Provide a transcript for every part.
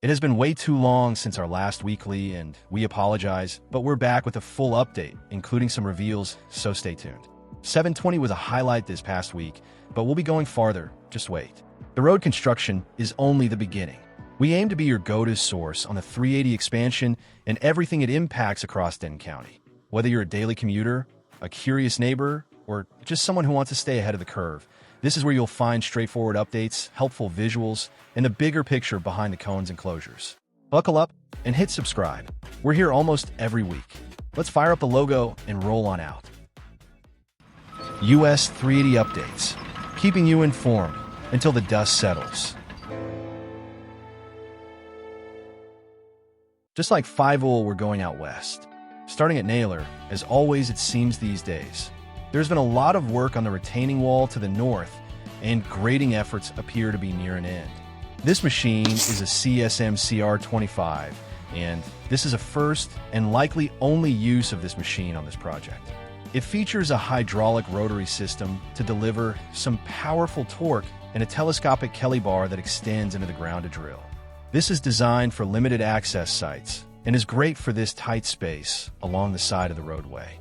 It has been way too long since our last weekly, and we apologize, but we're back with a full update, including some reveals, so stay tuned. 720 was a highlight this past week, but we'll be going farther, just wait. The road construction is only the beginning. We aim to be your go-to source on the 380 expansion and everything it impacts across Denton County. Whether you're a daily commuter, a curious neighbor, or just someone who wants to stay ahead of the curve, this is where you'll find straightforward updates, helpful visuals, and the bigger picture behind the cones and closures. Buckle up and hit subscribe. We're here almost every week. Let's fire up the logo and roll on out. US 380 updates, keeping you informed until the dust settles. Just like 5-0, we're going out west. Starting at Naylor, as always it seems these days. There's been a lot of work on the retaining wall to the north, and grading efforts appear to be near an end. This machine is a CSM CR25, and this is a first and likely only use of this machine on this project. It features a hydraulic rotary system to deliver some powerful torque and a telescopic Kelly bar that extends into the ground to drill. This is designed for limited access sites and is great for this tight space along the side of the roadway.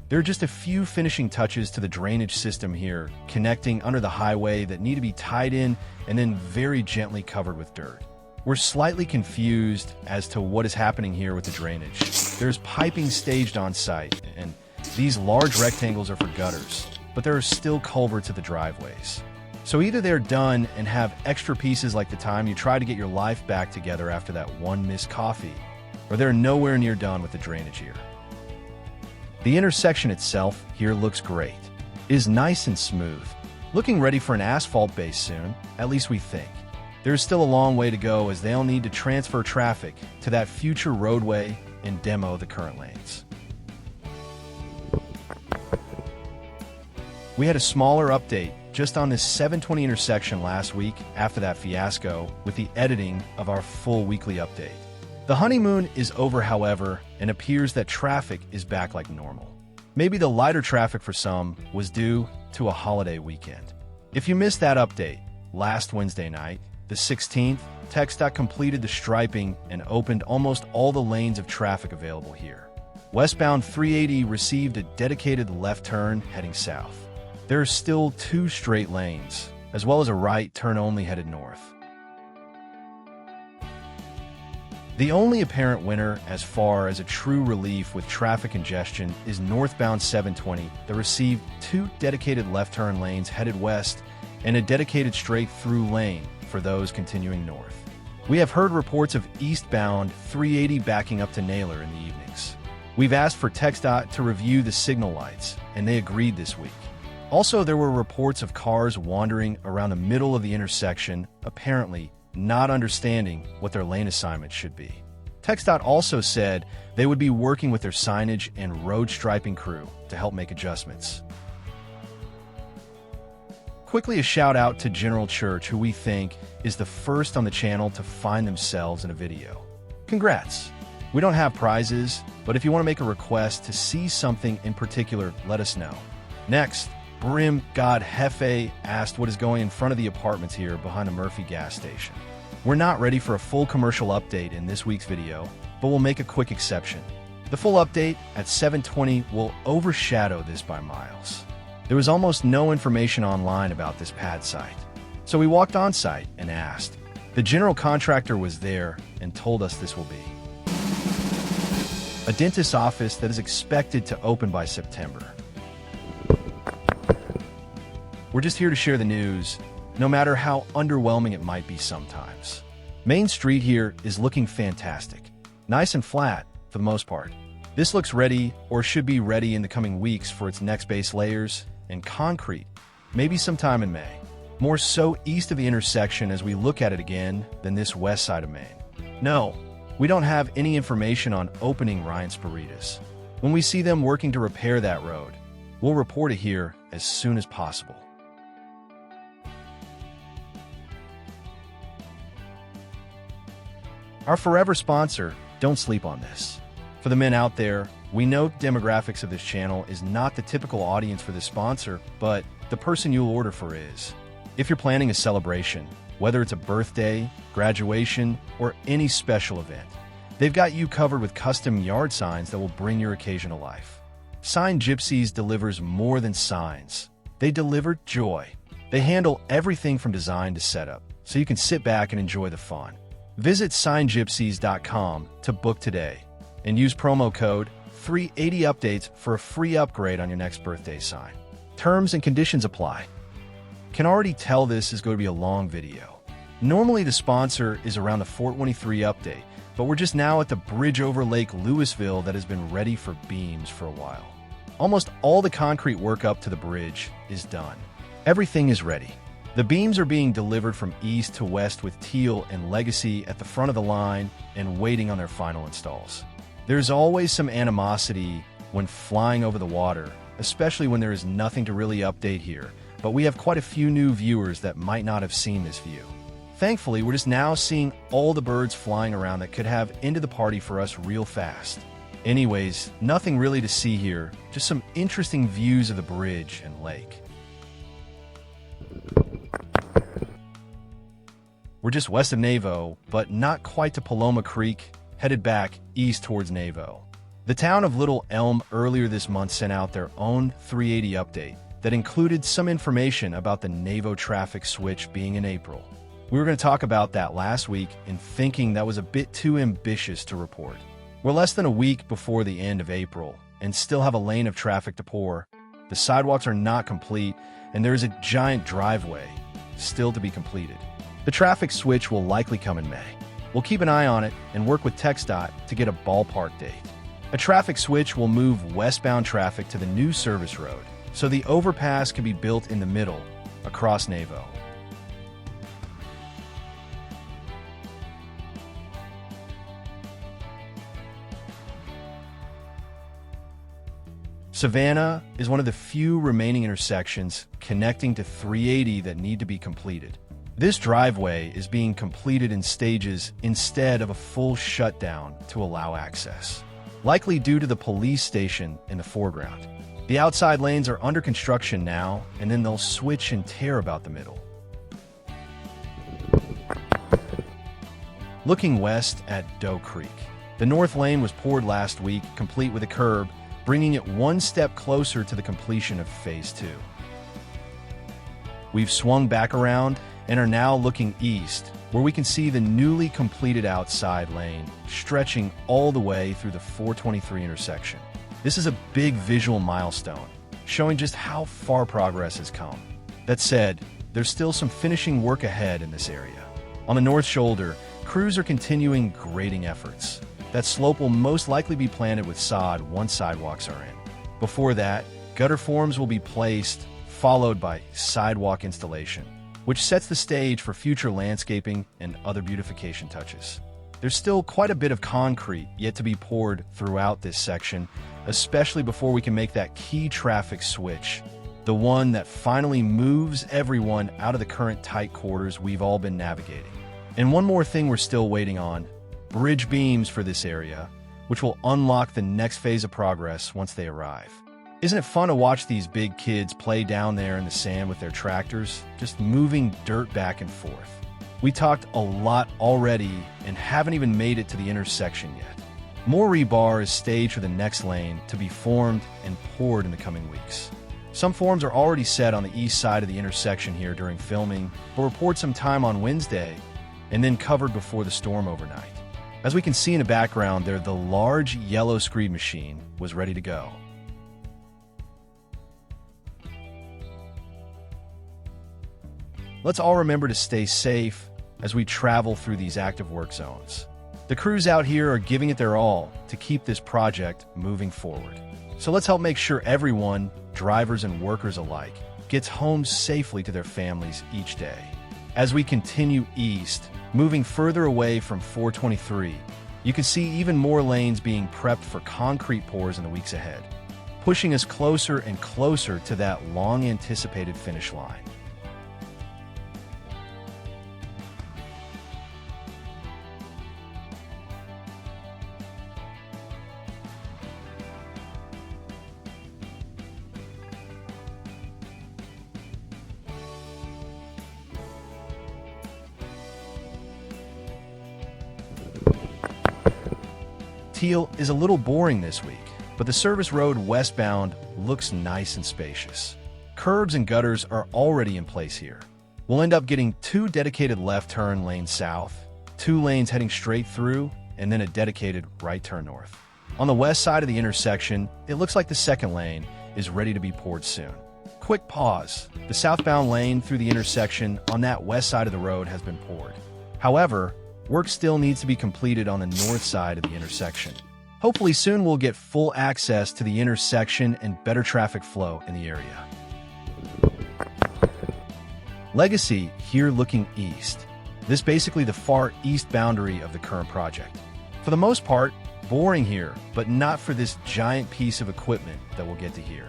There are just a few finishing touches to the drainage system here, connecting under the highway that need to be tied in and then very gently covered with dirt. We're slightly confused as to what is happening here with the drainage. There's piping staged on site, and these large rectangles are for gutters, but there are still culverts at the driveways. So either they're done and have extra pieces like the time you try to get your life back together after that one missed coffee, or they're nowhere near done with the drainage here. The intersection itself here looks great. It is nice and smooth, looking ready for an asphalt base soon, at least we think. There's still a long way to go as they'll need to transfer traffic to that future roadway and demo the current lanes. We had a smaller update just on this 720 intersection last week after that fiasco with the editing of our full weekly update. The honeymoon is over, however, and appears that traffic is back like normal. Maybe the lighter traffic for some was due to a holiday weekend. If you missed that update, last Wednesday night, the 16th, TxDOT completed the striping and opened almost all the lanes of traffic available here. Westbound 380 received a dedicated left turn heading south. There are still 2 straight lanes, as well as a right turn only headed north. The only apparent winner as far as a true relief with traffic congestion is northbound 720 that received 2 dedicated left turn lanes headed west and a dedicated straight through lane for those continuing north. We have heard reports of eastbound 380 backing up to Naylor in the evenings. We've asked for TxDOT to review the signal lights, and they agreed this week. Also, there were reports of cars wandering around the middle of the intersection, apparently not understanding what their lane assignment should be. TxDOT also said they would be working with their signage and road striping crew to help make adjustments. Quickly, a shout out to General Church, who we think is the first on the channel to find themselves in a video. Congrats! We don't have prizes, but if you want to make a request to see something in particular, let us know. Next, Brim God Hefe asked what is going in front of the apartments here behind the Murphy gas station. We're not ready for a full commercial update in this week's video, but we'll make a quick exception. The full update at 720 will overshadow this by miles. There was almost no information online about this pad site, so we walked on site and asked. The general contractor was there and told us this will be a dentist's office that is expected to open by September. We're just here to share the news, no matter how underwhelming it might be sometimes. Main Street here is looking fantastic. Nice and flat, for the most part. This looks ready, or should be ready in the coming weeks for its next base layers, and concrete, maybe sometime in May. More so east of the intersection as we look at it again than this west side of Main. No, we don't have any information on opening Ryan Spiritus. When we see them working to repair that road, we'll report it here as soon as possible. Our forever sponsor, don't sleep on this. For the men out there, we know demographics of this channel is not the typical audience for this sponsor, but the person you'll order for is. If you're planning a celebration, Whether it's a birthday, graduation, or any special event, they've got you covered with custom yard signs that will bring your occasion to life. Sign Gypsies delivers more than signs. They deliver joy. They handle everything from design to setup, so you can sit back and enjoy the fun. Visit signgypsies.com to book today and use promo code 380updates for a free upgrade on your next birthday sign. Terms and conditions apply. Can already tell this is going to be a long video. Normally the sponsor is around the 423 update, but we're just now at the bridge over Lake Louisville that has been ready for beams for a while. Almost all the concrete work up to the bridge is done. Everything is ready. The beams are being delivered from east to west with Teal and Legacy at the front of the line and waiting on their final installs. There's always some animosity when flying over the water, especially when there is nothing to really update here, but we have quite a few new viewers that might not have seen this view. Thankfully, we're just now seeing all the birds flying around that could have ended the party for us real fast. Anyways, nothing really to see here, just some interesting views of the bridge and lake. We're just west of NAVO, but not quite to Paloma Creek, headed back east towards NAVO. The town of Little Elm earlier this month sent out their own 380 update that included some information about the NAVO traffic switch being in April. We were going to talk about that last week and thinking that was a bit too ambitious to report. We're less than a week before the end of April and still have a lane of traffic to pour. The sidewalks are not complete and there is a giant driveway still to be completed. The traffic switch will likely come in May. We'll keep an eye on it and work with TxDOT to get a ballpark date. A traffic switch will move westbound traffic to the new service road, so the overpass can be built in the middle, across NAVO. Savannah is one of the few remaining intersections connecting to 380 that need to be completed. This driveway is being completed in stages instead of a full shutdown to allow access, likely due to the police station in the foreground. The outside lanes are under construction now, and then they'll switch and tear about the middle. Looking west at Doe Creek, the north lane was poured last week, complete with a curb, bringing it one step closer to the completion of Phase 2. We've swung back around and are now looking east, where we can see the newly completed outside lane stretching all the way through the 423 intersection. This is a big visual milestone, showing just how far progress has come. That said, there's still some finishing work ahead in this area. On the north shoulder, crews are continuing grading efforts. That slope will most likely be planted with sod once sidewalks are in. Before that, gutter forms will be placed, followed by sidewalk installation, which sets the stage for future landscaping and other beautification touches. There's still quite a bit of concrete yet to be poured throughout this section, especially before we can make that key traffic switch, the one that finally moves everyone out of the current tight quarters we've all been navigating. And one more thing we're still waiting on: bridge beams for this area, which will unlock the next phase of progress once they arrive. Isn't it fun to watch these big kids play down there in the sand with their tractors, just moving dirt back and forth? We talked a lot already and haven't even made it to the intersection yet. More rebar is staged for the next lane to be formed and poured in the coming weeks. Some forms are already set on the east side of the intersection here during filming, but will report some time on Wednesday and then covered before the storm overnight. As we can see in the background there, the large yellow screed machine was ready to go. Let's all remember to stay safe as we travel through these active work zones. The crews out here are giving it their all to keep this project moving forward. So let's help make sure everyone, drivers and workers alike, gets home safely to their families each day. As we continue east, moving further away from 423, you can see even more lanes being prepped for concrete pours in the weeks ahead, pushing us closer and closer to that long-anticipated finish line. Teal is a little boring this week, but the service road westbound looks nice and spacious. Curbs and gutters are already in place here. We'll end up getting 2 dedicated left turn lanes south, 2 lanes heading straight through, and then a dedicated right turn north. On the west side of the intersection, it looks like the second lane is ready to be poured soon. Quick pause. The southbound lane through the intersection on that west side of the road has been poured. However, work still needs to be completed on the north side of the intersection. Hopefully soon we'll get full access to the intersection and better traffic flow in the area. Legacy here looking east. This is basically the far east boundary of the current project. For the most part, boring here, but not for this giant piece of equipment that we'll get to here.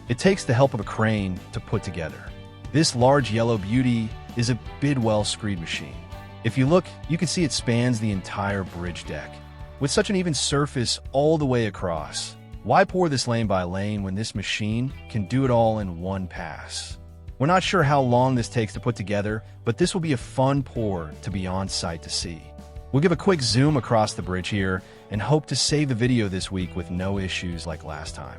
It takes the help of a crane to put together. This large yellow beauty is a Bidwell screed machine. If you look, you can see it spans the entire bridge deck. With such an even surface all the way across, why pour this lane by lane when this machine can do it all in one pass? We're not sure how long this takes to put together, but this will be a fun pour to be on site to see. We'll give a quick zoom across the bridge here and hope to save the video this week with no issues like last time.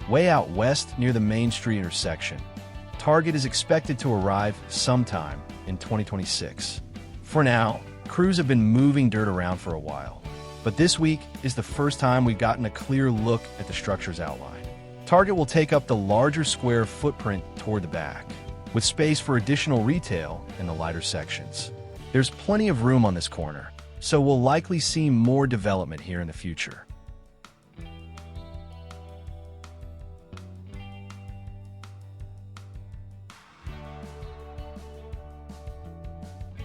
Way out west near the Main Street intersection. Target is expected to arrive sometime in 2026. For now, crews have been moving dirt around for a while, but this week is the first time we've gotten a clear look at the structure's outline. Target will take up the larger square footprint toward the back, with space for additional retail in the lighter sections. There's plenty of room on this corner, so we'll likely see more development here in the future.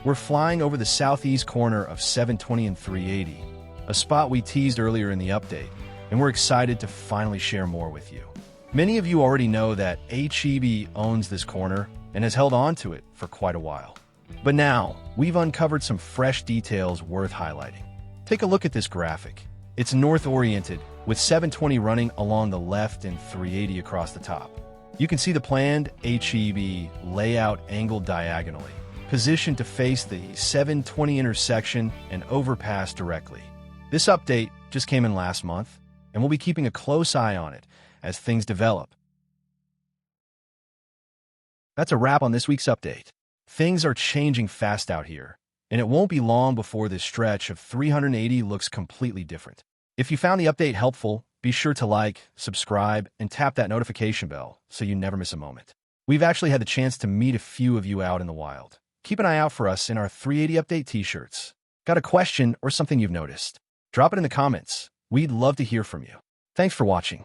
We're flying over the southeast corner of 720 and 380, a spot we teased earlier in the update, and we're excited to finally share more with you. Many of you already know that HEB owns this corner and has held on to it for quite a while. But now, we've uncovered some fresh details worth highlighting. Take a look at this graphic. It's north-oriented, with 720 running along the left and 380 across the top. You can see the planned HEB layout angled diagonally, positioned to face the 720 intersection and overpass directly. This update just came in last month, and we'll be keeping a close eye on it as things develop. That's a wrap on this week's update. Things are changing fast out here, and it won't be long before this stretch of 380 looks completely different. If you found the update helpful, be sure to like, subscribe, and tap that notification bell so you never miss a moment. We've actually had the chance to meet a few of you out in the wild. Keep an eye out for us in our 380 Update t-shirts. Got a question or something you've noticed? Drop it in the comments. We'd love to hear from you. Thanks for watching.